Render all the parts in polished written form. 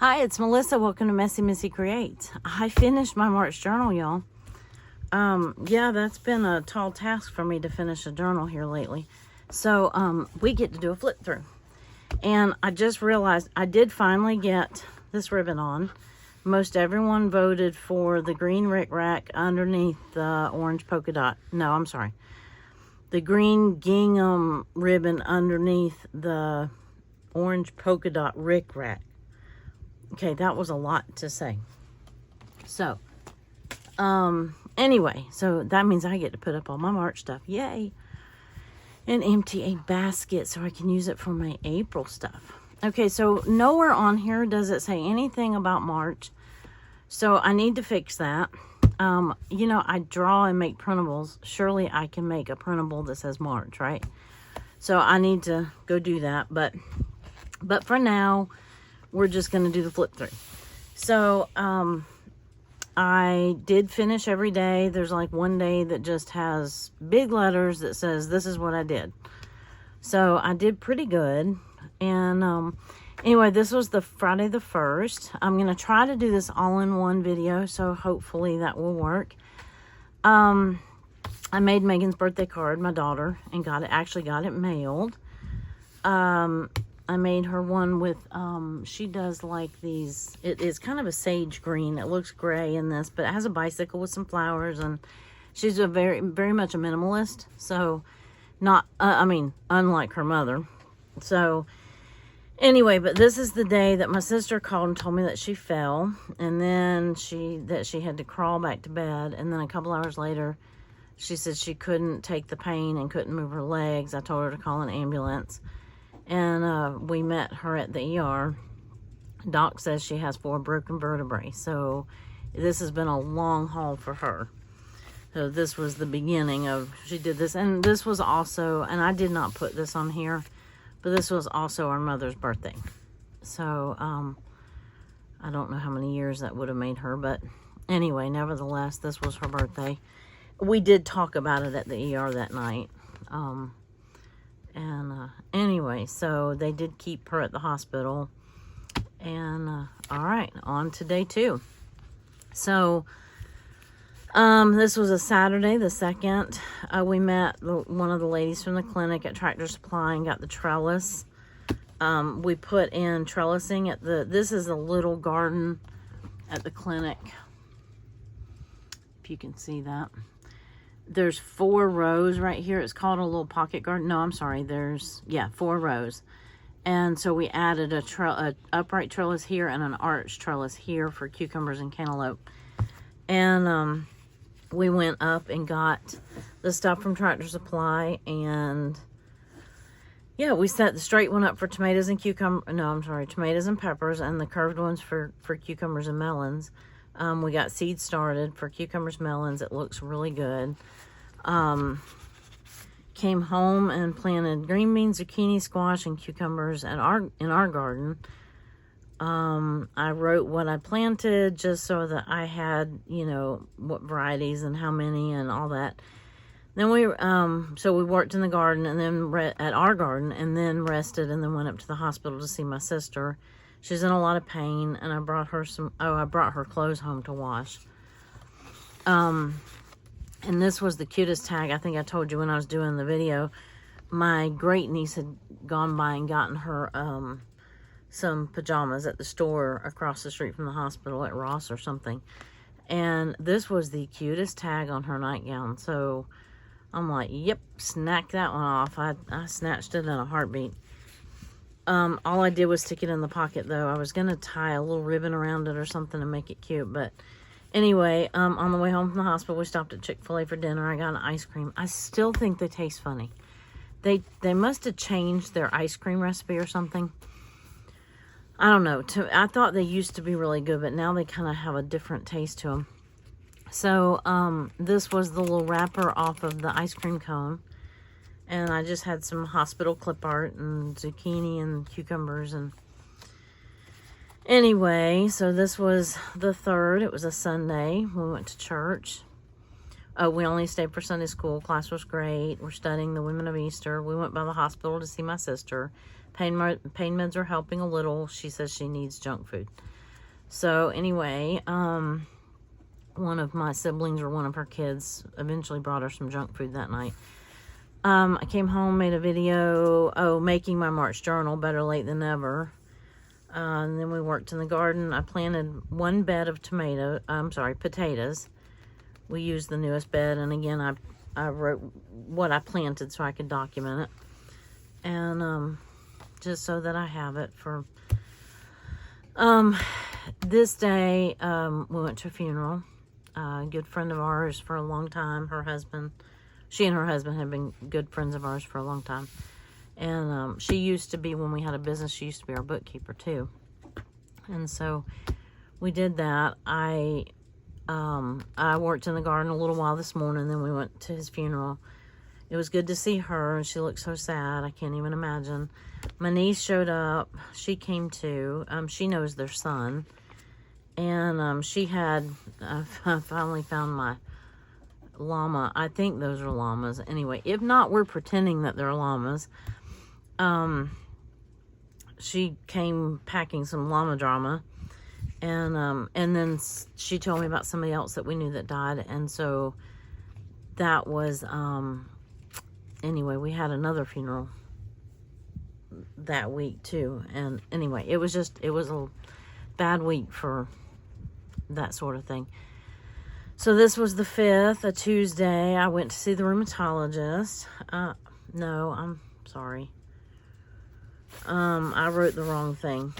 Hi, it's Melissa. Welcome to Messy Missy Creates. I finished my March journal, y'all. Yeah, that's been a tall task for me to finish a journal here lately. So, we get to do a flip through. And I just realized I did finally get this ribbon on. Most everyone voted for the green Rick Rack underneath the orange polka dot. No, I'm sorry. The green gingham ribbon underneath the orange polka dot Rick Rack. Okay, that was a lot to say. So, anyway, so that means I get to put up all my March stuff. Yay. And empty a basket so I can use it for my April stuff. Okay, so nowhere on here does it say anything about March. So I need to fix that. You know, I draw and make printables. Surely I can make a printable that says March, right? So I need to go do that. But for now, we're just going to do the flip through. So, I did finish every day. There's like one day that just has big letters that says, this is what I did. So I did pretty good. And, anyway, this was the Friday the 1st. I'm going to try to do this all in one video. So hopefully that will work. I made Megan's birthday card, my daughter, and actually got it mailed. I made her one with, she does like these, it is kind of a sage green. It looks gray in this, but it has a bicycle with some flowers, and she's a very much a minimalist. So not, unlike her mother. So anyway, but this is the day that my sister called and told me that she fell, and then she had to crawl back to bed. And then a couple hours later, she said she couldn't take the pain and couldn't move her legs. I told her to call an ambulance. And we met her at the ER. Doc says she has 4 broken vertebrae. So this has been a long haul for her. So this was the beginning of, she did this. And this was also, and I did not put this on here, but this was also our mother's birthday. So I don't know how many years that would have made her. But anyway, nevertheless, this was her birthday. We did talk about it at the ER that night. Anyway, so they did keep her at the hospital. And, all right, on to day 2. So, this was a Saturday, the 2nd. We met one of the ladies from the clinic at Tractor Supply and got the trellis. We put in trellising at this is a little garden at the clinic. If you can see that. There's 4 rows right here. It's called a little pocket garden. No, I'm sorry. There's, 4 rows. And so we added a upright trellis here and an arch trellis here for cucumbers and cantaloupe. And we went up and got the stuff from Tractor Supply. And yeah, we set the straight one up for tomatoes and tomatoes and peppers, and the curved ones for cucumbers and melons. We got seeds started for cucumbers, melons. It looks really good. Came home and planted green beans, zucchini, squash, and cucumbers in our garden. I wrote what I planted just so that I had, what varieties and how many and all that. Then so we worked in the garden and then at our garden, and then rested, and then went up to the hospital to see my sister. She's in a lot of pain, and I brought her I brought her clothes home to wash. And this was the cutest tag. I think I told you when I was doing the video. My great niece had gone by and gotten her some pajamas at the store across the street from the hospital at Ross or something. And this was the cutest tag on her nightgown. So I'm like, yep, snack that one off. I snatched it in a heartbeat. All I did was stick it in the pocket, though. I was going to tie a little ribbon around it or something to make it cute. But anyway, on the way home from the hospital, we stopped at Chick-fil-A for dinner. I got an ice cream. I still think they taste funny. They must have changed their ice cream recipe or something. I don't know. I thought they used to be really good, but now they kind of have a different taste to them. So, this was the little wrapper off of the ice cream cone. And I just had some hospital clip art and zucchini and cucumbers. And anyway, so this was the 3rd. It was a Sunday. We went to church. We only stayed for Sunday school. Class was great. We're studying the women of Easter. We went by the hospital to see my sister. pain meds are helping a little. She says she needs junk food. So anyway, one of my siblings or one of her kids eventually brought her some junk food that night. I came home, made a video, making my March journal, better late than never. And then we worked in the garden. I planted one bed of potatoes. We used the newest bed, and again, I wrote what I planted so I could document it. And just so that I have it for this day. We went to a funeral. A good friend of ours for a long time. She and her husband have been good friends of ours for a long time. And she used to be, when we had a business, she used to be our bookkeeper too. And so we did that. I worked in the garden a little while this morning, then we went to his funeral. It was good to see her, and she looked so sad. I can't even imagine. My niece showed up. She came too. She knows their son. And she had, I finally found my llama. I think those are llamas. Anyway, if not, we're pretending that they're llamas. She came packing some llama drama. And then she told me about somebody else that we knew that died. And so that was, anyway, we had another funeral that week too. And anyway, it was a bad week for that sort of thing. So this was the 5th, a Tuesday. I went to see the rheumatologist. No, I'm sorry. I wrote the wrong thing.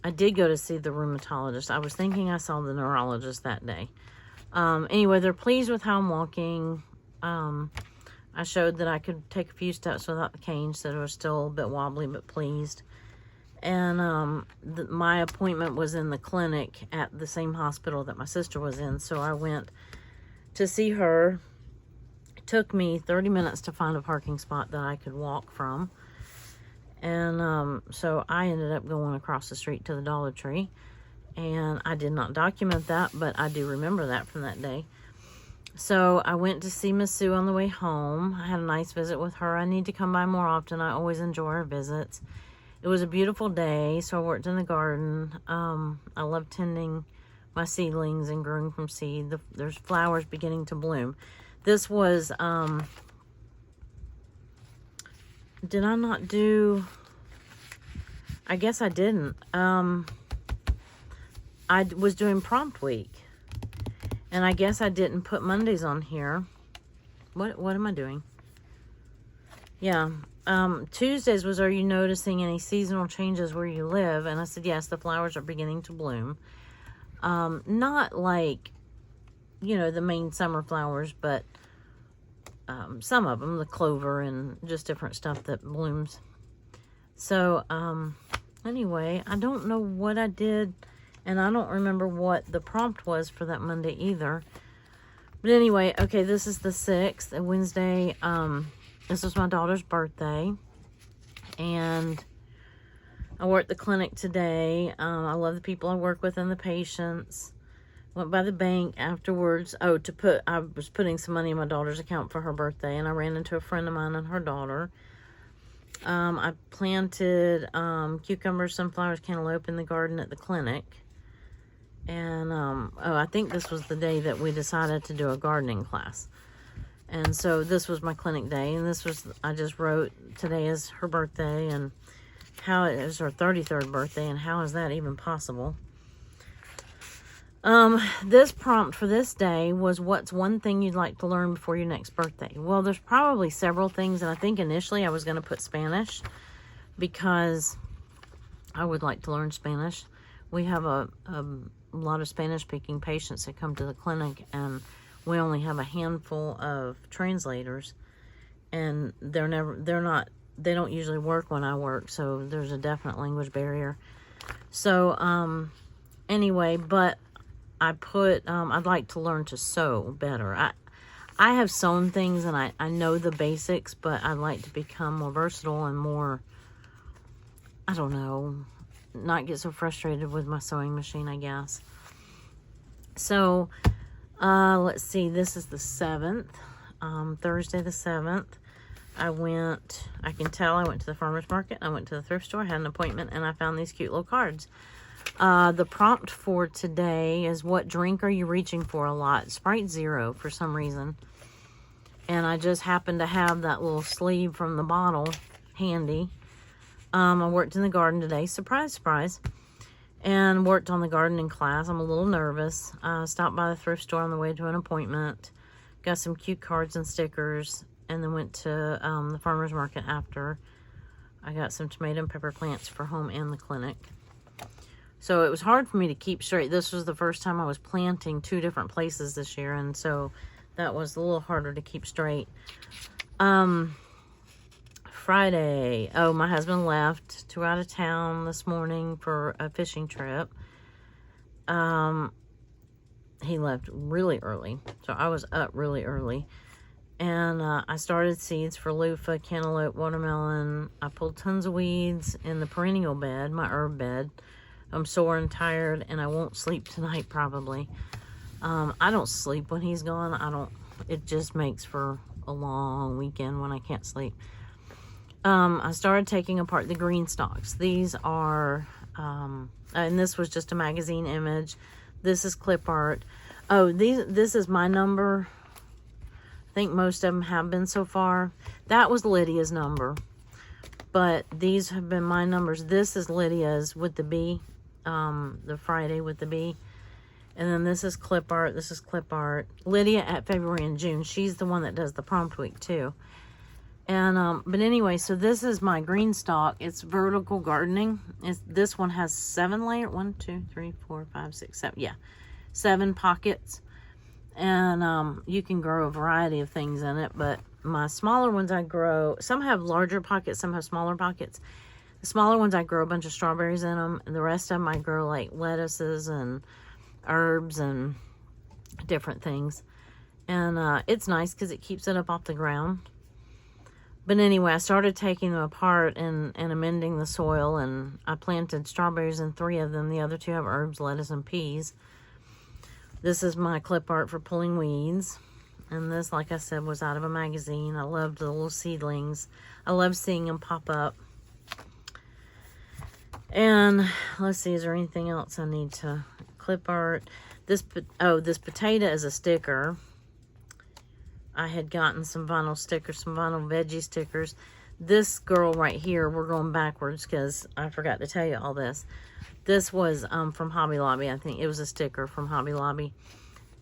I did go to see the rheumatologist. I was thinking I saw the neurologist that day. Anyway, they're pleased with how I'm walking. I showed that I could take a few steps without the cane, so it was still a bit wobbly, but pleased. And my appointment was in the clinic at the same hospital that my sister was in, so I went to see her. It took me 30 minutes to find a parking spot that I could walk from. And so I ended up going across the street to the Dollar Tree. And I did not document that, but I do remember that from that day. So I went to see Miss Sue on the way home. I had a nice visit with her. I need to come by more often. I always enjoy her visits. It was a beautiful day, so I worked in the garden. I love tending my seedlings and growing from seed. There's flowers beginning to bloom. This was, did I not do, I guess I didn't. I was doing prompt week. And I guess I didn't put Mondays on here. What am I doing? Yeah. Tuesdays was, are you noticing any seasonal changes where you live? And I said, yes, the flowers are beginning to bloom. Not like, the main summer flowers, but some of them, the clover and just different stuff that blooms. So, anyway, I don't know what I did, and I don't remember what the prompt was for that Monday either. But anyway, okay, this is the 6th, a Wednesday. This was my daughter's birthday, and I worked the clinic today. I love the people I work with and the patients. Went by the bank afterwards. I was putting some money in my daughter's account for her birthday, and I ran into a friend of mine and her daughter. I planted cucumbers, sunflowers, cantaloupe in the garden at the clinic. And I think this was the day that we decided to do a gardening class. And so this was my clinic day, and I just wrote, today is her birthday, and how it is her 33rd birthday, and how is that even possible? This prompt for this day was, what's one thing you'd like to learn before your next birthday? Well, there's probably several things, and I think initially I was going to put Spanish, because I would like to learn Spanish. We have a lot of Spanish-speaking patients that come to the clinic, and we only have a handful of translators, and they don't usually work when I work, so there's a definite language barrier. So, anyway, but I put, I'd like to learn to sew better. I have sewn things, and I know the basics, but I'd like to become more versatile and more, I don't know, not get so frustrated with my sewing machine, I guess. So, let's see, this is the 7th, Thursday the 7th. I can tell I went to the farmer's market, I went to the thrift store, had an appointment, and I found these cute little cards. The prompt for today is, what drink are you reaching for a lot? Sprite Zero for some reason. And I just happened to have that little sleeve from the bottle handy. I worked in the garden today, surprise, surprise, and worked on the gardening class. I'm a little nervous. Stopped by the thrift store on the way to an appointment, got some cute cards and stickers, and then went to the farmer's market after. I got some tomato and pepper plants for home and the clinic. So it was hard for me to keep straight. This was the first time I was planting 2 different places this year, and so that was a little harder to keep straight. Friday. Oh, my husband left to out of town this morning for a fishing trip. He left really early, so I was up really early. And I started seeds for loofah, cantaloupe, watermelon. I pulled tons of weeds in the perennial bed, my herb bed. I'm sore and tired, and I won't sleep tonight probably. I don't sleep when he's gone. It just makes for a long weekend when I can't sleep. I started taking apart the green stalks. These are, and this was just a magazine image. This is clip art. Oh, this is my number. I think most of them have been so far. That was Lydia's number, but these have been my numbers. This is Lydia's with the bee, the Friday with the bee. And then this is clip art. This is clip art. Lydia at February and June. She's the one that does the prompt week too. And, but anyway, so this is my green stalk. It's vertical gardening. This one has 7 layers. 1, 2, 3, 4, 5, 6, 7. Yeah, 7 pockets. And you can grow a variety of things in it. But my smaller ones I grow, some have larger pockets, some have smaller pockets. The smaller ones I grow a bunch of strawberries in them. And the rest of them I grow like lettuces and herbs and different things. And it's nice because it keeps it up off the ground. But anyway, I started taking them apart and amending the soil, and I planted strawberries in 3 of them. The other 2 have herbs, lettuce, and peas. This is my clip art for pulling weeds. And this, like I said, was out of a magazine. I loved the little seedlings. I love seeing them pop up. And let's see, is there anything else I need to clip art? This potato is a sticker. I had gotten some vinyl stickers, some vinyl veggie stickers. This girl right here, we're going backwards because I forgot to tell you all this. This was from Hobby Lobby. I think it was a sticker from Hobby Lobby.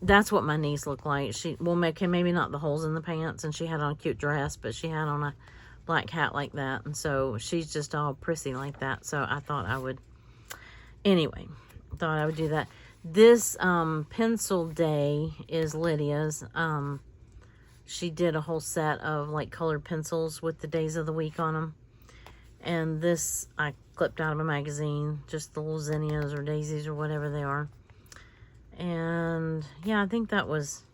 That's what my niece looked like. She will make maybe not the holes in the pants, and she had on a cute dress, but she had on a black hat like that, and so she's just all prissy like that. So I thought I would, anyway, thought I would do that. This pencil day is Lydia's. She did a whole set of like colored pencils with the days of the week on them. And this I clipped out of a magazine, just the little zinnias or daisies or whatever they are. And yeah, I think that was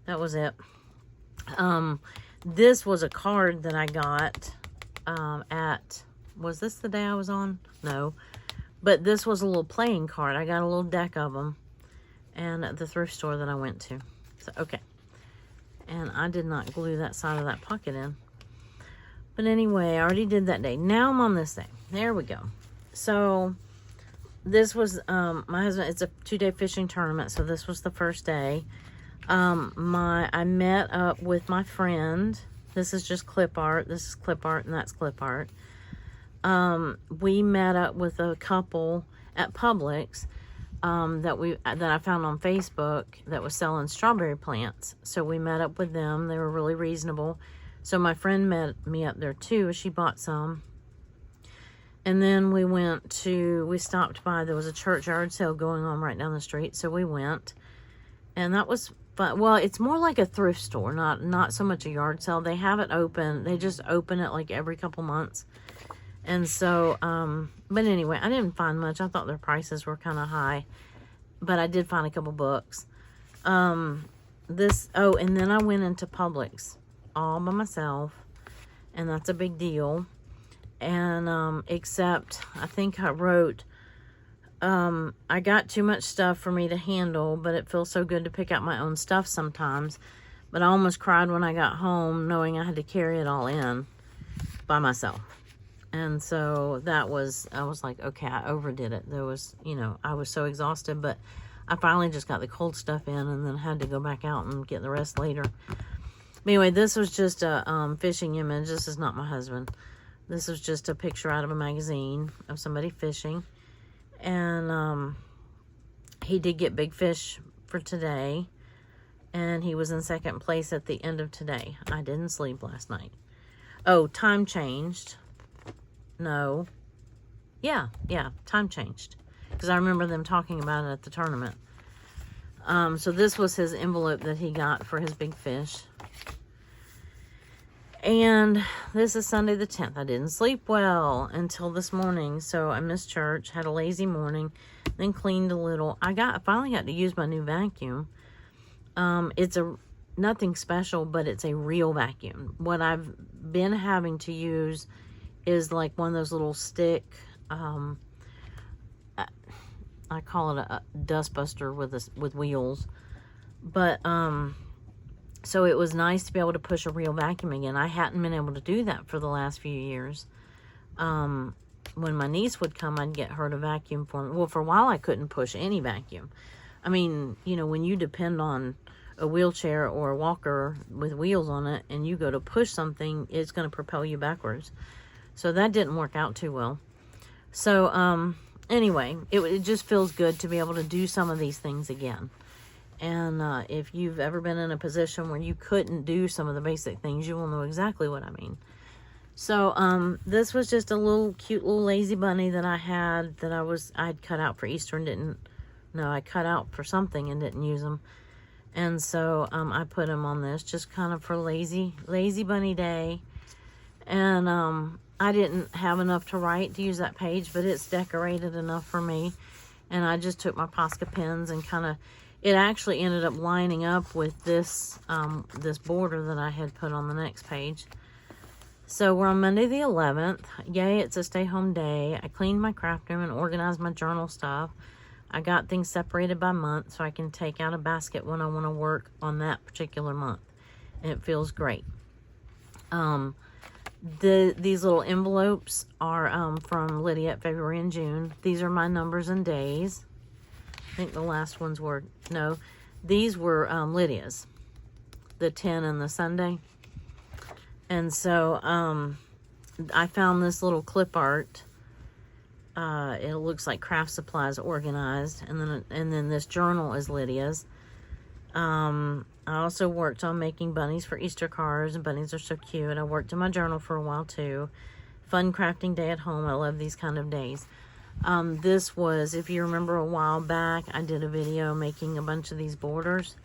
it. This was a card that I got was this the day I was on? No. But this was a little playing card. I got a little deck of them and at the thrift store that I went to. So, okay. And I did not glue that side of that pocket in. But anyway, I already did that day. Now I'm on this day. There we go. So this was my husband. It's a 2-day fishing tournament. So this was the first day. I met up with my friend. This is just clip art. This is clip art and that's clip art. We met up with a couple at Publix. That I found on Facebook that was selling strawberry plants. So we met up with them. They were really reasonable. So my friend met me up there too. She bought some. And then we stopped by. There was a church yard sale going on right down the street. So we went. And that was fun. Well, it's more like a thrift store, not so much a yard sale. They have it open. They just open it like every couple months. And so, but anyway, I didn't find much. I thought their prices were kind of high, but I did find a couple books. And then I went into Publix all by myself, and that's a big deal. And, except I think I wrote, I got too much stuff for me to handle, but it feels so good to pick out my own stuff sometimes. But I almost cried when I got home knowing I had to carry it all in by myself. And so I was like, okay, I overdid it. There was, I was so exhausted, but I finally just got the cold stuff in and then had to go back out and get the rest later. But anyway, this was just a fishing image. This is not my husband. This was just a picture out of a magazine of somebody fishing. And he did get big fish for today. And he was in second place at the end of today. I didn't sleep last night. Oh, time changed. No. Yeah, time changed. Because I remember them talking about it at the tournament. So this was his envelope that he got for his big fish. And this is Sunday the 10th. I didn't sleep well until this morning. So I missed church, had a lazy morning, then cleaned a little. I finally got to use my new vacuum. It's nothing special, but it's a real vacuum. What I've been having to use is like one of those little stick, I call it a dust buster with wheels. But, so it was nice to be able to push a real vacuum again. I hadn't been able to do that for the last few years. When my niece would come, I'd get her to vacuum for me. Well, for a while, I couldn't push any vacuum. I mean, when you depend on a wheelchair or a walker with wheels on it and you go to push something, it's going to propel you backwards. So that didn't work out too well. So, anyway, it just feels good to be able to do some of these things again. And if you've ever been in a position where you couldn't do some of the basic things, you will know exactly what I mean. So, this was just a little cute little lazy bunny that I had that I'd cut out for Easter and I cut out for something and didn't use them. And so, I put him on this just kind of for lazy bunny day. And, I didn't have enough to write to use that page, but it's decorated enough for me. And I just took my Posca pens and it actually ended up lining up with this border that I had put on the next page. So we're on Monday the 11th. Yay, it's a stay-home day. I cleaned my craft room and organized my journal stuff. I got things separated by month so I can take out a basket when I want to work on that particular month. And it feels great. These little envelopes are from Lydia at February and June. These are my numbers and days. I think the last ones were, no, these were Lydia's, the 10 and the Sunday. And so I found this little clip art. It looks like craft supplies organized, and then this journal is Lydia's. I also worked on making bunnies for Easter cards, and bunnies are so cute. I worked in my journal for a while too. Fun crafting day at home. I love these kind of days. This was, if you remember a while back, I did a video making a bunch of these borders.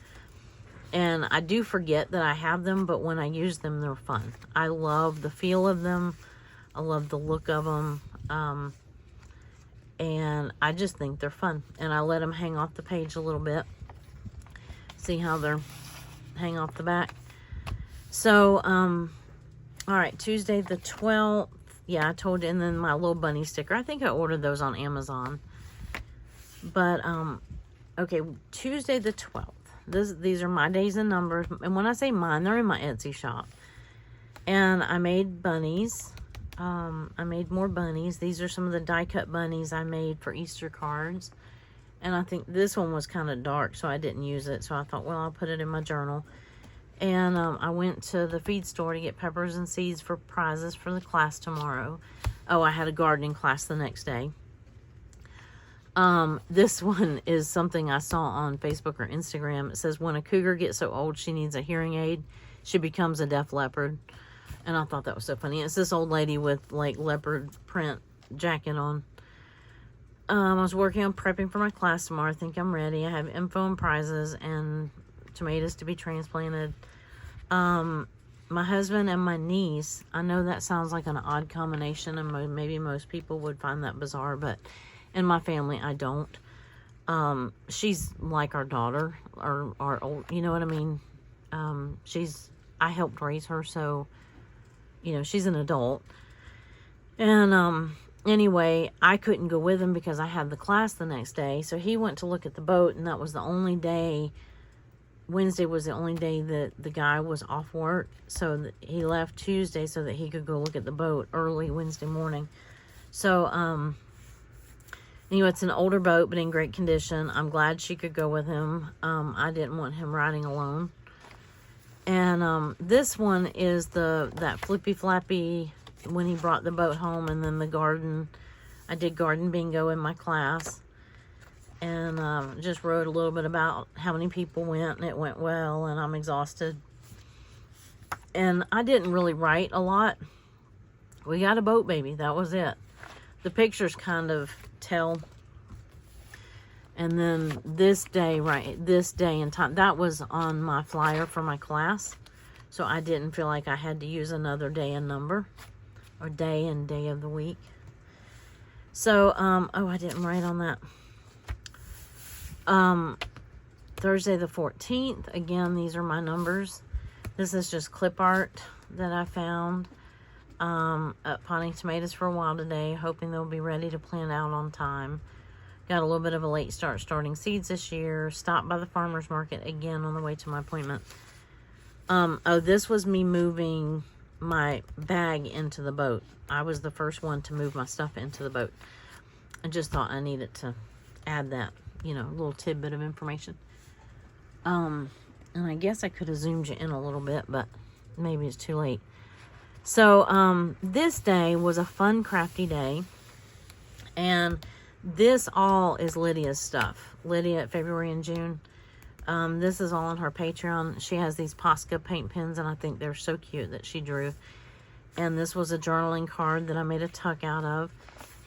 And I do forget that I have them, but when I use them, they're fun. I love the feel of them. I love the look of them. And I just think they're fun. And I let them hang off the page a little bit. See how they're hang off the back. So, all right, Tuesday the 12th. Yeah, I told you. And then my little bunny sticker. I think I ordered those on Amazon. But, okay, Tuesday the 12th. These are my days and numbers. And when I say mine, they're in my Etsy shop. And I made bunnies. I made more bunnies. These are some of the die-cut bunnies I made for Easter cards. And I think this one was kind of dark, so I didn't use it. So I thought, well, I'll put it in my journal. And I went to the feed store to get peppers and seeds for prizes for the class tomorrow. Oh, I had a gardening class the next day. This one is something I saw on Facebook or Instagram. It says, when a cougar gets so old she needs a hearing aid, she becomes a deaf leopard. And I thought that was so funny. It's this old lady with like leopard print jacket on. I was working on prepping for my class tomorrow. I think I'm ready. I have info and prizes and tomatoes to be transplanted. My husband and my niece, I know that sounds like an odd combination, and maybe most people would find that bizarre, but in my family, I don't. She's like our daughter, or our old, you know what I mean? I helped raise her, so, she's an adult. And, anyway, I couldn't go with him because I had the class the next day. So he went to look at the boat, and that was the only day Wednesday was the only day that the guy was off work. So he left Tuesday so that he could go look at the boat early Wednesday morning. So, anyway, it's an older boat, but in great condition. I'm glad she could go with him. I didn't want him riding alone. And this one is that flippy flappy when he brought the boat home, and then the garden. I did garden bingo in my class, and just wrote a little bit about how many people went, and it went well, and I'm exhausted. And I didn't really write a lot. We got a boat baby, that was it. The pictures kind of tell. And then this day and time, that was on my flyer for my class. So I didn't feel like I had to use another day and number, or day and day of the week. So, oh, I didn't write on that. Thursday the 14th, again, these are my numbers. This is just clip art that I found. Potting tomatoes for a while today, hoping they'll be ready to plant out on time. Got a little bit of a late start starting seeds this year. Stopped by the farmer's market again on the way to my appointment. Oh, this was me moving my bag into the boat. I was the first one to move my stuff into the boat. I just thought I needed to add that, you know, little tidbit of information. And I guess I could have zoomed you in a little bit, but maybe it's too late. So, this day was a fun, crafty day. And this all is Lydia's stuff. Lydia at February and June. This is all on her Patreon. She has these Posca paint pens, and I think they're so cute that she drew. And this was a journaling card that I made a tuck out of.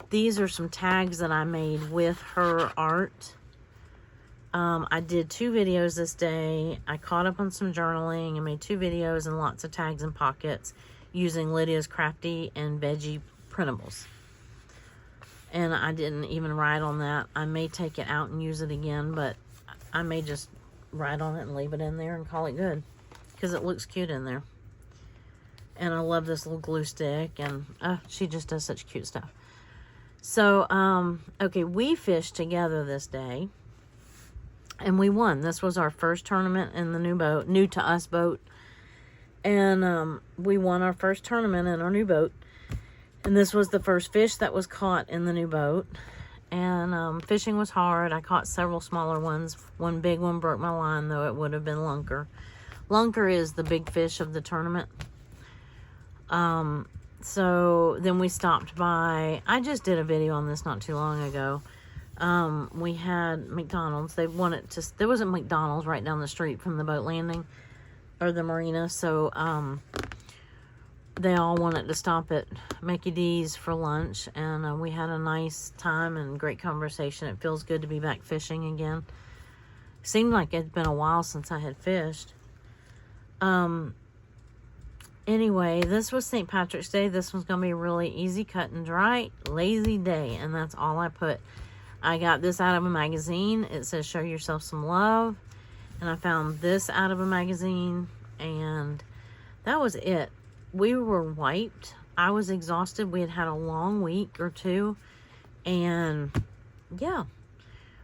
These are some tags that I made with her art. I did 2 videos this day. I caught up on some journaling and made 2 videos and lots of tags and pockets using Lydia's Crafty and Veggie printables. And I didn't even write on that. I may take it out and use it again, but I may just write on it and leave it in there and call it good, because it looks cute in there. And I love this little glue stick, and she just does such cute stuff. So, okay, we fished together this day, and we won. This was our first tournament in the new boat, new to us boat. And we won our first tournament in our new boat. And this was the first fish that was caught in the new boat. And fishing was hard. I caught several smaller ones. One big one broke my line, though it would have been lunker. Lunker is the big fish of the tournament. So then we stopped by. I just did a video on this not too long ago. We had McDonald's. They wanted to. There was a McDonald's right down the street from the boat landing, or the marina. So they all wanted to stop at Mickey D's for lunch, and we had a nice time and great conversation. It feels good to be back fishing again. Seemed like it'd been a while since I had fished. Anyway, this was St. Patrick's Day. This one's going to be a really easy, cut and dry, lazy day, and that's all I put. I got this out of a magazine. It says, show yourself some love. And I found this out of a magazine, and that was it. We were wiped. I was exhausted. We had had a long week or two, and yeah,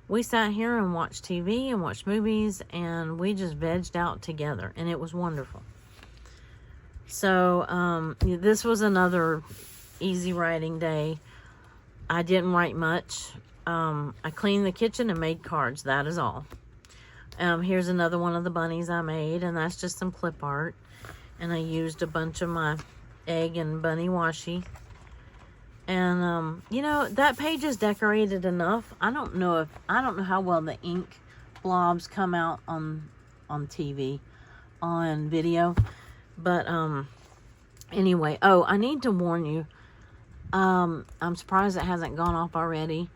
we sat here and watched TV and watched movies, and we just vegged out together, and it was wonderful. So this was another easy writing day. I didn't write much. I cleaned the kitchen and made cards. That is all. Here's another one of the bunnies I made, and that's just some clip art. And I used a bunch of my egg and bunny washi. And, you know, that page is decorated enough. I don't know how well the ink blobs come out on TV, on video. But, anyway. Oh, I need to warn you. I'm surprised it hasn't gone off already.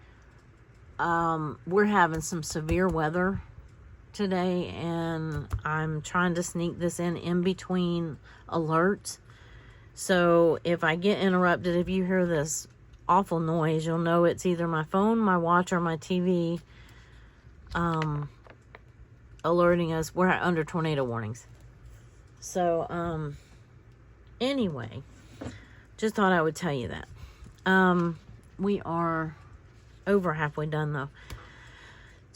We're having some severe weather today, and I'm trying to sneak this in between alerts. So if I get interrupted, if you hear this awful noise, you'll know it's either my phone, my watch, or my TV alerting us we're under tornado warnings. So anyway, just thought I would tell you that. We are over halfway done though.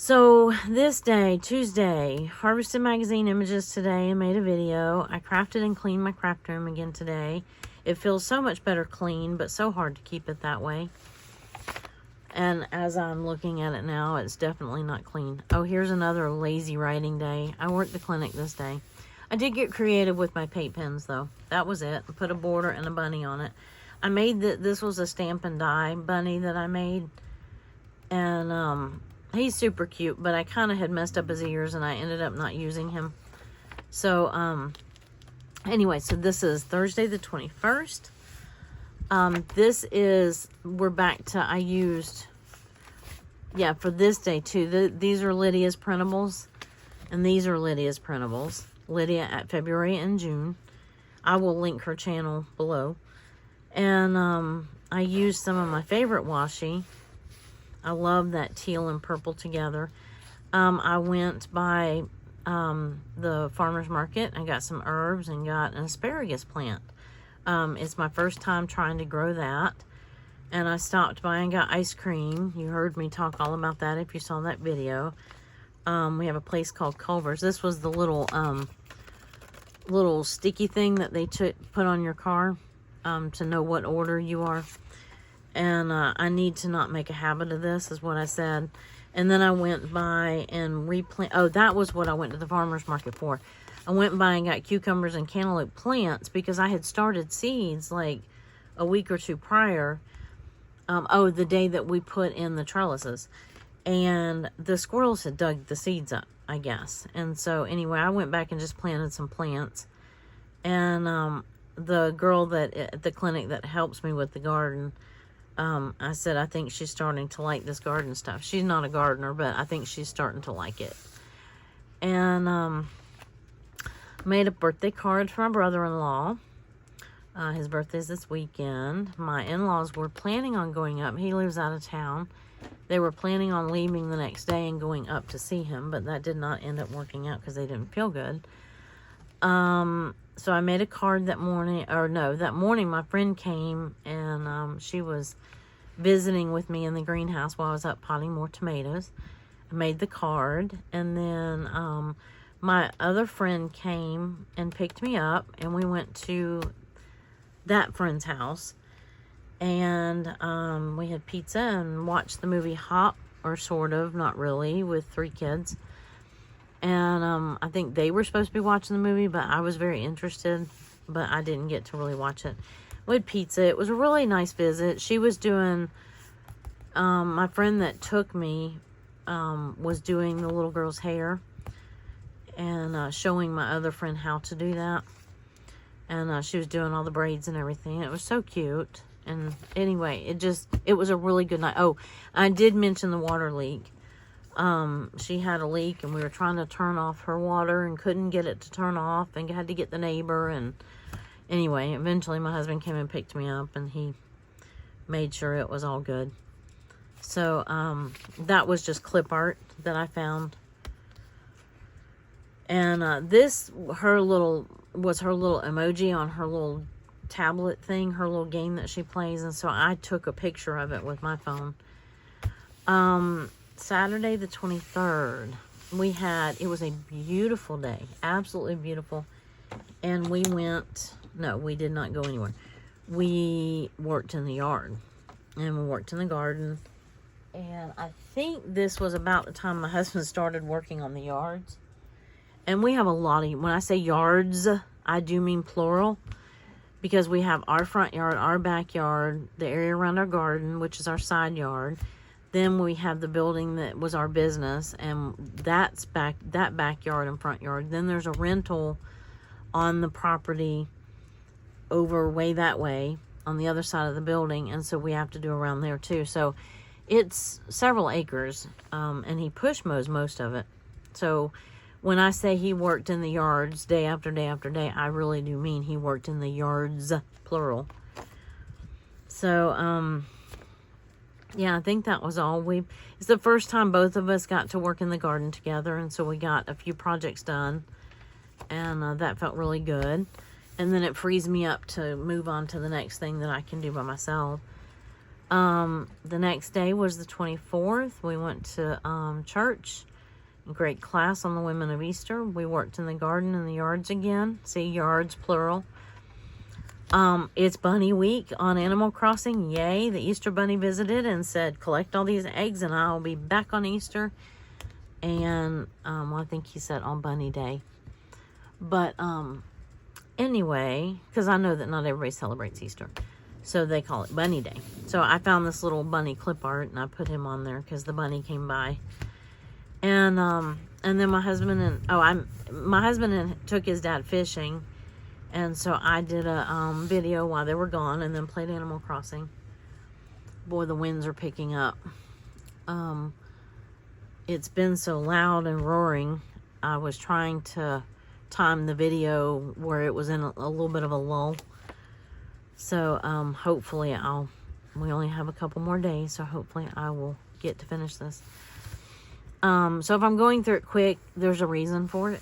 So this day, Tuesday, harvested magazine images today and made a video. I crafted and cleaned my craft room again today. It feels so much better clean, but so hard to keep it that way. And as I'm looking at it now, it's definitely not clean. Oh, here's another lazy writing day. I worked the clinic this day. I did get creative with my paint pens, though. That was it. I put a border and a bunny on it. I made this was a stamp and die bunny that I made. And he's super cute, but I kind of had messed up his ears, and I ended up not using him. So, anyway, so this is Thursday the 21st. This is, we're back to, I used, yeah, for this day too. These are Lydia's printables, and these are Lydia's printables. Lydia at February and June. I will link her channel below. And I used some of my favorite washi. I love that teal and purple together. I went by the farmer's market. I got some herbs and got an asparagus plant. It's my first time trying to grow that. And I stopped by and got ice cream. You heard me talk all about that if you saw that video. We have a place called Culver's. This was the little sticky thing that they put on your car to know what order you are. And I need to not make a habit of this, is what I said. And then I went by and replant. Oh, that was what I went to the farmer's market for. I went by and got cucumbers and cantaloupe plants because I had started seeds like a week or two prior. The day that we put in the trellises. And the squirrels had dug the seeds up, I guess. And so anyway, I went back and just planted some plants. And the girl at the clinic that helps me with the garden, I said, I think she's starting to like this garden stuff. She's not a gardener, but I think she's starting to like it. And made a birthday card for my brother-in-law. His birthday's this weekend. My in-laws were planning on going up. He lives out of town. They were planning on leaving the next day and going up to see him, but that did not end up working out because they didn't feel good. So I made a card that morning, that morning my friend came and she was visiting with me in the greenhouse while I was up potting more tomatoes. I made the card, and then my other friend came and picked me up, and we went to that friend's house, and we had pizza and watched the movie Hop, or sort of, not really, with 3 kids. And I think they were supposed to be watching the movie, but I was very interested, but I didn't get to really watch it. We had pizza. It was a really nice visit. She was doing, my friend that took me was doing the little girl's hair and showing my other friend how to do that. And she was doing all the braids and everything. It was so cute. And anyway, it was a really good night. Oh, I did mention the water leak. She had a leak, and we were trying to turn off her water and couldn't get it to turn off, and had to get the neighbor. And anyway, eventually my husband came and picked me up, and he made sure it was all good. So that was just clip art that I found. And this was her little emoji on her little tablet thing, her little game that she plays. And so I took a picture of it with my phone. Saturday the 23rd, it was a beautiful day, absolutely beautiful. And we did not go anywhere. We worked in the yard, and we worked in the garden. And I think this was about the time my husband started working on the yards. And we have a lot of, when I say yards, I do mean plural, because we have our front yard, our backyard, the area around our garden, which is our side yard. Then we have the building that was our business, and that backyard and front yard. Then there's a rental on the property over way that way on the other side of the building, and so we have to do around there too. So it's several acres, and he push mows most of it. So when I say he worked in the yards day after day after day, I really do mean he worked in the yards, plural. So, yeah, I think that was all. It's the first time both of us got to work in the garden together, and so we got a few projects done, and that felt really good. And then it frees me up to move on to the next thing that I can do by myself. The next day was the 24th. We went to church. Great class on the women of Easter. We worked in the garden and the yards again. See, yards, plural. It's Bunny Week on Animal Crossing. Yay. The Easter Bunny visited and said, collect all these eggs and I'll be back on Easter. And, well, I think he said on Bunny Day. But, anyway, because I know that not everybody celebrates Easter. So they call it Bunny Day. So I found this little bunny clip art and I put him on there because the bunny came by. And then my husband took his dad fishing. And so I did a video while they were gone and then played Animal Crossing. Boy, the winds are picking up. It's been so loud and roaring. I was trying to time the video where it was in a little bit of a lull. So hopefully we only have a couple more days, so hopefully I will get to finish this. So if I'm going through it quick, there's a reason for it.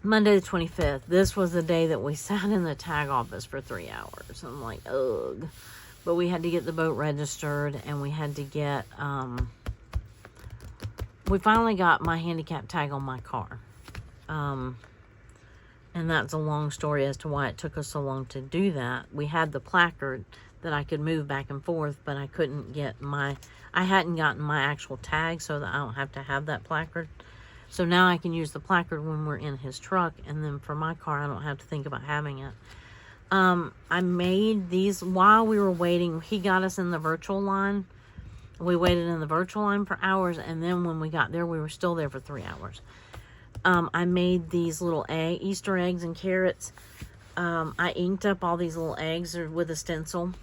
Monday the 25th, this was the day that we sat in the tag office for 3 hours. I'm like, ugh. But we had to get the boat registered, and we had to get, we finally got my handicap tag on my car. And that's a long story as to why it took us so long to do that. We had the placard that I could move back and forth, but I couldn't get I hadn't gotten my actual tag so that I don't have to have that placard. So now I can use the placard when we're in his truck, and then for my car, I don't have to think about having it. I made these while we were waiting. He got us in the virtual line. We waited in the virtual line for hours, and then when we got there, we were still there for 3 hours. I made these little Easter eggs and carrots. I inked up all these little eggs with a stencil,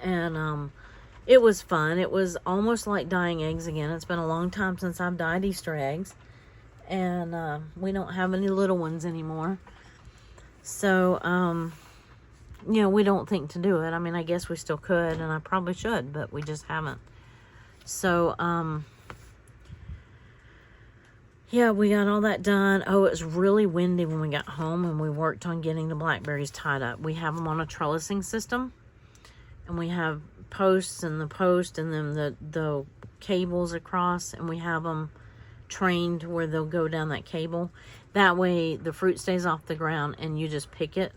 and it was fun. It was almost like dyeing eggs again. It's been a long time since I've dyed Easter eggs, and we don't have any little ones anymore. So, you know, we don't think to do it. I mean, I guess we still could, and I probably should, but we just haven't. So, yeah, we got all that done. Oh, it was really windy when we got home, and we worked on getting the blackberries tied up. We have them on a trellising system, and we have posts and the post, and then the cables across, and we have them trained where they'll go down that cable. That way, the fruit stays off the ground, and you just pick it.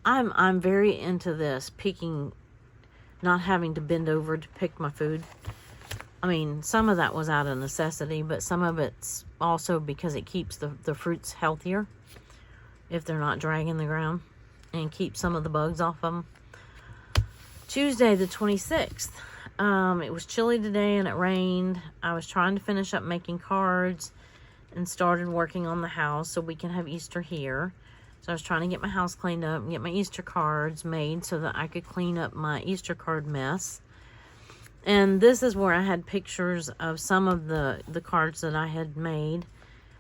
I'm very into this, picking, not having to bend over to pick my food. I mean, some of that was out of necessity, but some of it's also because it keeps the fruits healthier if they're not dragging the ground, and keep some of the bugs off of them. Tuesday the 26th. It was chilly today and it rained. I was trying to finish up making cards and started working on the house so we can have Easter here. So I was trying to get my house cleaned up and get my Easter cards made so that I could clean up my Easter card mess. And this is where I had pictures of some of the cards that I had made.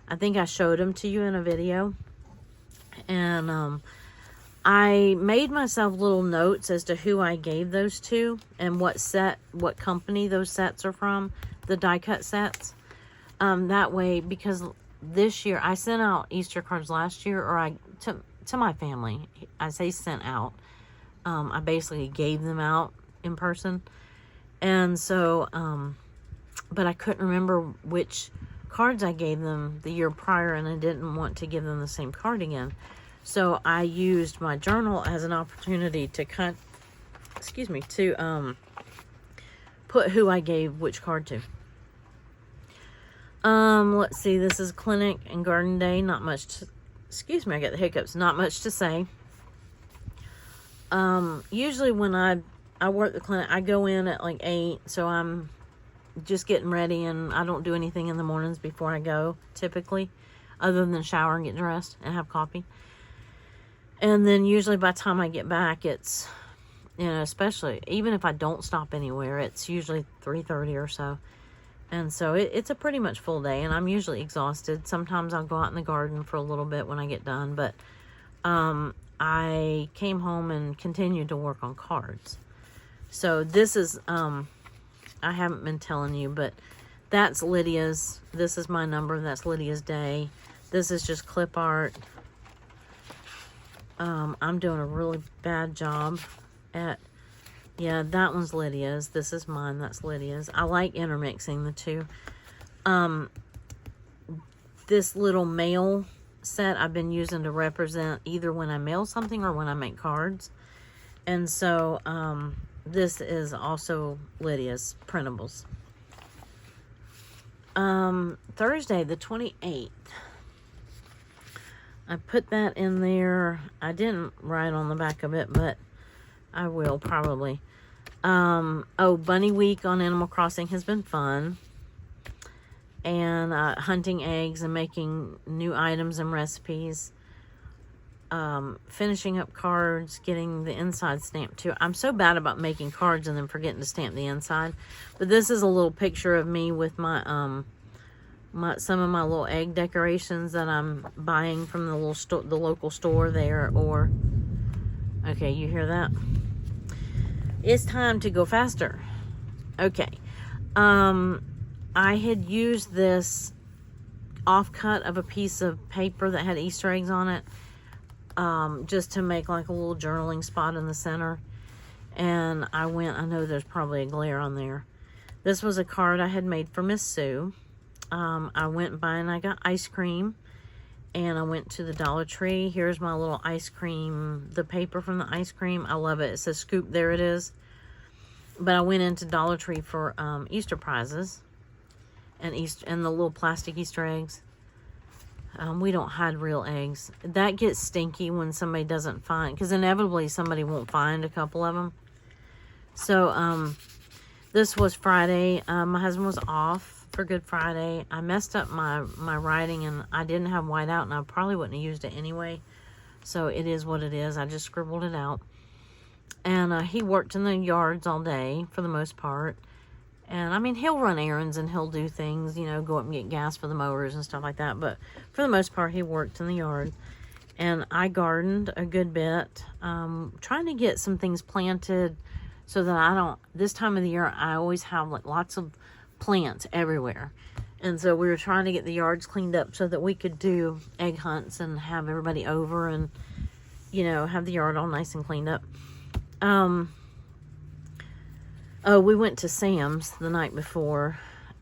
I think I showed them to you in a video. And I made myself little notes as to who I gave those to and what company those sets are from, the die cut sets. That way, because this year, I sent out Easter cards last year, or to my family. I say sent out. I basically gave them out in person. And so, but I couldn't remember which cards I gave them the year prior, and I didn't want to give them the same card again. So I used my journal as an opportunity to put who I gave which card to. Let's see, this is clinic and garden day. Not much to, I got the hiccups. Not much to say. Usually when I work the clinic, I go in at like 8, so I'm just getting ready, and I don't do anything in the mornings before I go, typically, other than shower and get dressed and have coffee. And then usually by the time I get back, it's, you know, especially, even if I don't stop anywhere, it's usually 3:30 or so. And so it's a pretty much full day, and I'm usually exhausted. Sometimes I'll go out in the garden for a little bit when I get done, but I came home and continued to work on cards. So this is, I haven't been telling you, but that's Lydia's. This is my number. That's Lydia's day. This is just clip art. I'm doing a really bad job at Yeah, that one's Lydia's. This is mine. That's Lydia's. I like intermixing the two. This little mail set I've been using to represent either when I mail something or when I make cards. And so, this is also Lydia's printables. Thursday, the 28th. I put that in there. I didn't write on the back of it, but I will probably. Oh, Bunny Week on Animal Crossing has been fun. And hunting eggs and making new items and recipes. Finishing up cards, getting the inside stamped too. I'm so bad about making cards and then forgetting to stamp the inside. But this is a little picture of me with my some of my little egg decorations that I'm buying from the local store there. Or okay, you hear that? It's time to go faster. Okay. I had used this offcut of a piece of paper that had Easter eggs on it, just to make like a little journaling spot in the center. And I know there's probably a glare on there. This was a card I had made for Miss Sue. I went by and I got ice cream, and I went to the Dollar Tree. Here's my little ice cream, the paper from the ice cream. I love it. It says Scoop, there it is. But I went into Dollar Tree for Easter prizes and the little plastic Easter eggs. We don't hide real eggs. That gets stinky when somebody doesn't find, because inevitably somebody won't find a couple of them. So this was Friday. My husband was off for Good Friday. I messed up my writing, and I didn't have whiteout, and I probably wouldn't have used it anyway. So it is what it is. I just scribbled it out. And he worked in the yards all day for the most part. And I mean, he'll run errands and he'll do things, you know, go up and get gas for the mowers and stuff like that. But for the most part, he worked in the yard. And I gardened a good bit, trying to get some things planted so that this time of the year, I always have like lots of plants everywhere. And so we were trying to get the yards cleaned up so that we could do egg hunts and have everybody over and, you know, have the yard all nice and cleaned up. Oh, we went to Sam's the night before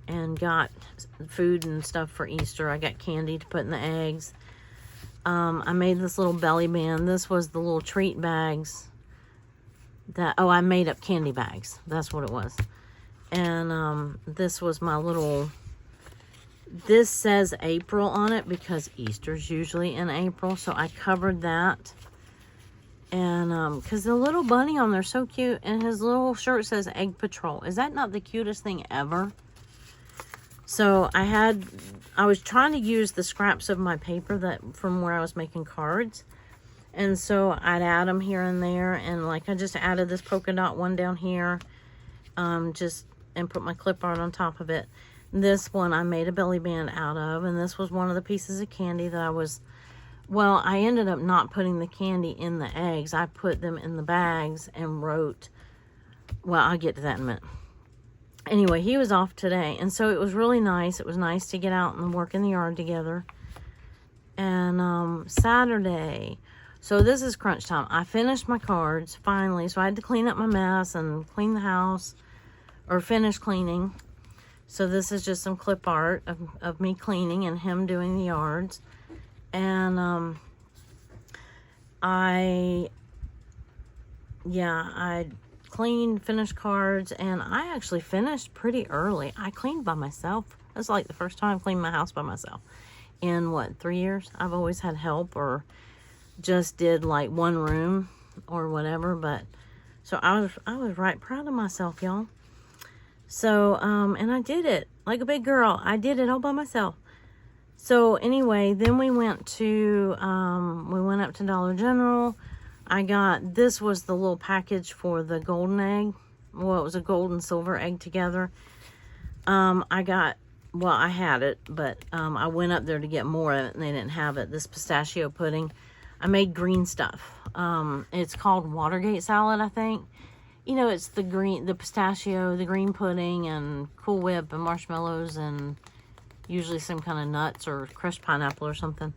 and got food and stuff for Easter. I got candy to put in the eggs. I made this little belly band. This was the little treat bags I made up candy bags. That's what it was. And this was my little, this says April on it because Easter's usually in April. So I covered that. And because the little bunny on there is so cute, and his little shirt says Egg Patrol. Is that not the cutest thing ever? So I was trying to use the scraps of my paper from where I was making cards, and so I'd add them here and there, and like I just added this polka dot one down here, and put my clip art on top of it. This one I made a belly band out of, and this was one of the pieces of candy that I ended up not putting the candy in the eggs. I put them in the bags and wrote, well, I'll get to that in a minute. Anyway, he was off today, and so it was really nice. It was nice to get out and work in the yard together. And Saturday, so this is crunch time. I finished my cards, finally, so I had to clean up my mess and clean the house, or finish cleaning. So this is just some clip art of me cleaning and him doing the yards. And I cleaned, finished cards, and I actually finished pretty early. I cleaned by myself. That's like the first time I cleaned my house by myself in 3 years. I've always had help or just did like one room or whatever, but so I was right proud of myself, y'all. So and I did it like a big girl. I did it all by myself. So anyway, then we went up to Dollar General. This was the little package for the golden egg. Well, it was a gold and silver egg together. I had it, but I went up there to get more of it and they didn't have it. This pistachio pudding. I made green stuff. It's called Watergate salad, I think. You know, it's the pistachio, the green pudding, and Cool Whip and marshmallows and usually some kind of nuts or crushed pineapple or something.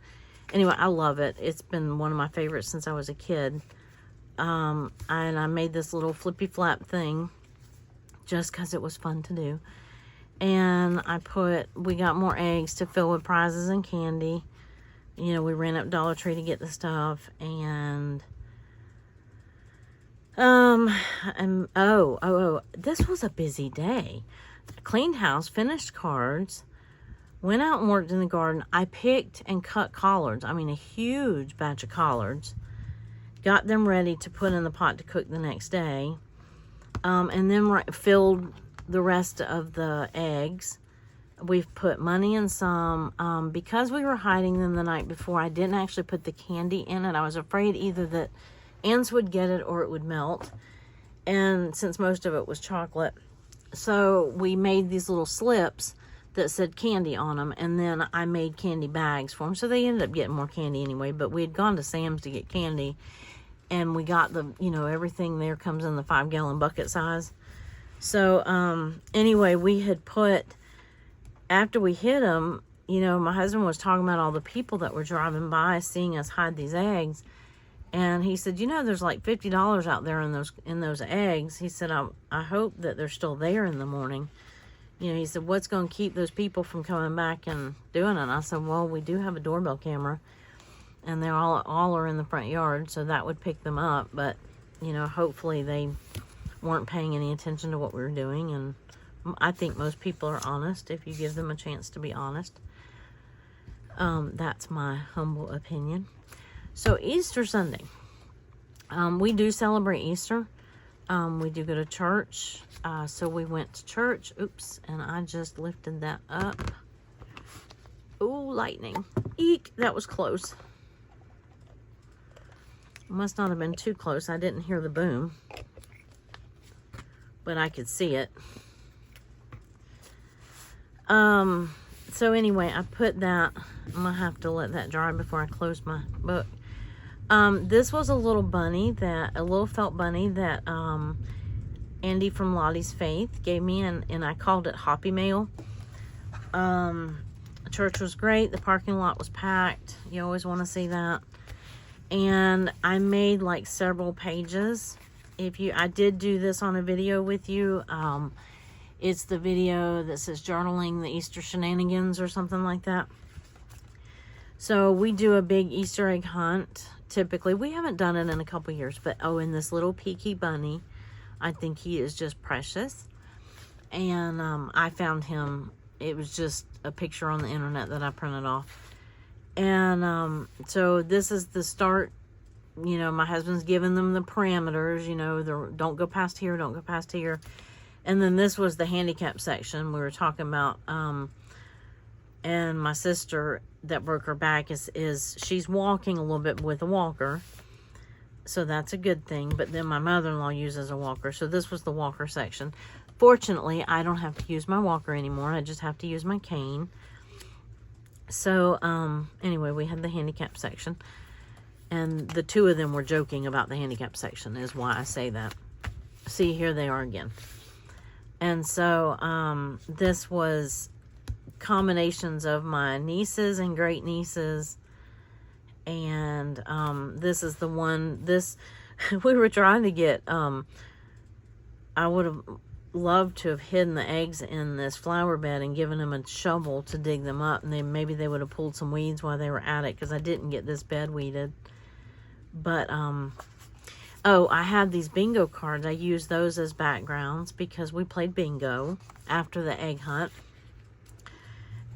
Anyway, I love it. It's been one of my favorites since I was a kid. And I made this little flippy flap thing just because it was fun to do. And we got more eggs to fill with prizes and candy. You know, we ran up Dollar Tree to get the stuff. And this was a busy day. Cleaned house, finished cards, went out and worked in the garden. I picked and cut collards. I mean, a huge batch of collards. Got them ready to put in the pot to cook the next day. And then filled the rest of the eggs. We've put money in some. Because we were hiding them the night before, I didn't actually put the candy in it. I was afraid either that ants would get it or it would melt. And since most of it was chocolate. So we made these little slips that said candy on them. And then I made candy bags for them. So they ended up getting more candy anyway. But we had gone to Sam's to get candy. And we got everything there comes in the 5-gallon bucket size. So, anyway, we had put, after we hid them, my husband was talking about all the people that were driving by seeing us hide these eggs. And he said, there's like $50 out there in those eggs. He said, I hope that they're still there in the morning. He said, what's going to keep those people from coming back and doing it? And I said, well, we do have a doorbell camera. And they're all are in the front yard, so that would pick them up. But, hopefully they weren't paying any attention to what we were doing. And I think most people are honest if you give them a chance to be honest. That's my humble opinion. So Easter Sunday. We do celebrate Easter. We do go to church. So we went to church. Oops, and I just lifted that up. Ooh, lightning. Eek, that was close. Must not have been too close. I didn't hear the boom, but I could see it. So anyway, I put that. I'm gonna have to let that dry before I close my book. This was a little felt bunny that Andy from Lottie's Faith gave me, and I called it Hoppy Mail. The church was great. The parking lot was packed. You always want to see that. And I made like several pages. I did do this on a video with you. It's the video that says journaling the Easter shenanigans or something like that. So we do a big Easter egg hunt. Typically, we haven't done it in a couple years, but and this little Peaky bunny, I think he is just precious. And I found him. It was just a picture on the internet that I printed off. And so this is the start. My husband's giving them the parameters, don't go past here, don't go past here. And then this was the handicap section we were talking about. And my sister that broke her back she's walking a little bit with a walker. So that's a good thing. But then my mother-in-law uses a walker. So this was the walker section. Fortunately, I don't have to use my walker anymore. I just have to use my cane. So, anyway, we had the handicap section. And the two of them were joking about the handicap section is why I say that. See, here they are again. And so, this was combinations of my nieces and great nieces. And, this is the one, we were trying to get, I would have loved to have hidden the eggs in this flower bed and given them a shovel to dig them up, and maybe they would have pulled some weeds while they were at it, because I didn't get this bed weeded. But I have these bingo cards. I use those as backgrounds because we played bingo after the egg hunt.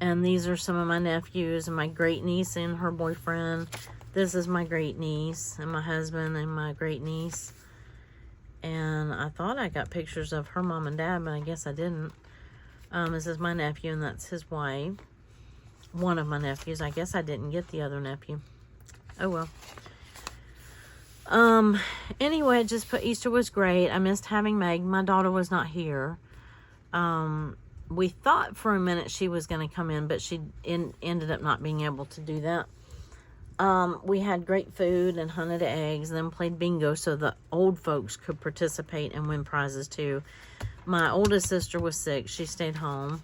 And these are some of my nephews and my great niece and her boyfriend. This is my great niece and my husband and my great niece. And I thought I got pictures of her mom and dad, but I guess I didn't. This is my nephew, and that's his wife. One of my nephews. I guess I didn't get the other nephew. Oh, well. Anyway, just put Easter was great. I missed having Meg. My daughter was not here. We thought for a minute she was going to come in, but she ended up not being able to do that. We had great food and hunted eggs, and then played bingo so the old folks could participate and win prizes too. My oldest sister was sick. She stayed home.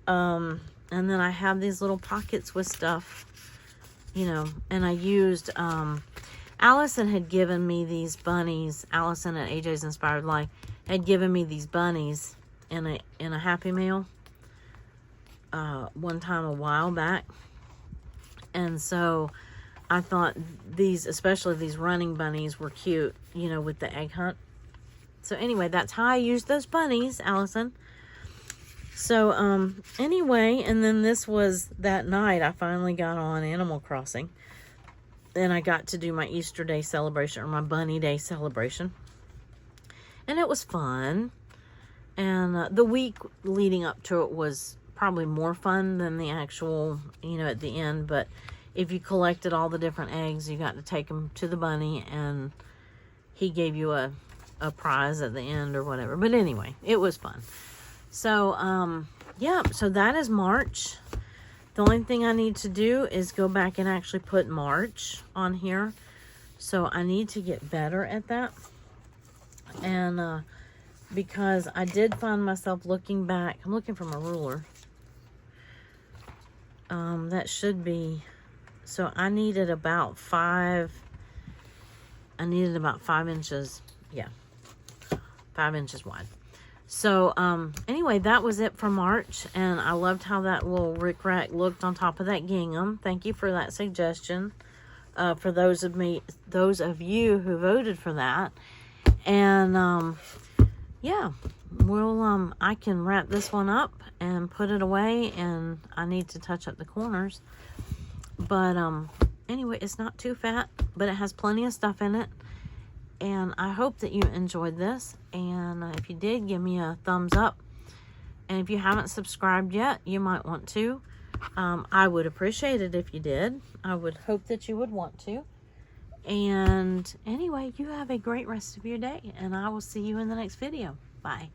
And then I have these little pockets with stuff, and I used, Allison had given me these bunnies. Allison at AJ's Inspired Life had given me these bunnies in a Happy Meal one time a while back. And so I thought these, especially these running bunnies, were cute, you know, with the egg hunt. So anyway, that's how I used those bunnies, Allison. So anyway, and then this was that night I finally got on Animal Crossing. And I got to do my Easter Day celebration, or my Bunny Day celebration. And it was fun. And the week leading up to it was probably more fun than the actual, you know, at the end. But if you collected all the different eggs, you got to take them to the bunny, and he gave you a prize at the end or whatever. But anyway, it was fun. So, yeah, so that is March. The only thing I need to do is go back and actually put March on here. So I need to get better at that. And because I did find myself looking back. I'm looking for my ruler. That should be... So I needed about 5... I needed about 5 inches. Yeah. 5 inches wide. So, anyway, that was it for March, and I loved how that little rickrack looked on top of that gingham. Thank you for that suggestion, for those of you who voted for that. And, yeah, we'll, I can wrap this one up and put it away, and I need to touch up the corners. But, anyway, it's not too fat, but it has plenty of stuff in it. And I hope that you enjoyed this. And if you did, give me a thumbs up. And if you haven't subscribed yet, you might want to. I would appreciate it if you did. I would hope that you would want to. And anyway, you have a great rest of your day. And I will see you in the next video. Bye.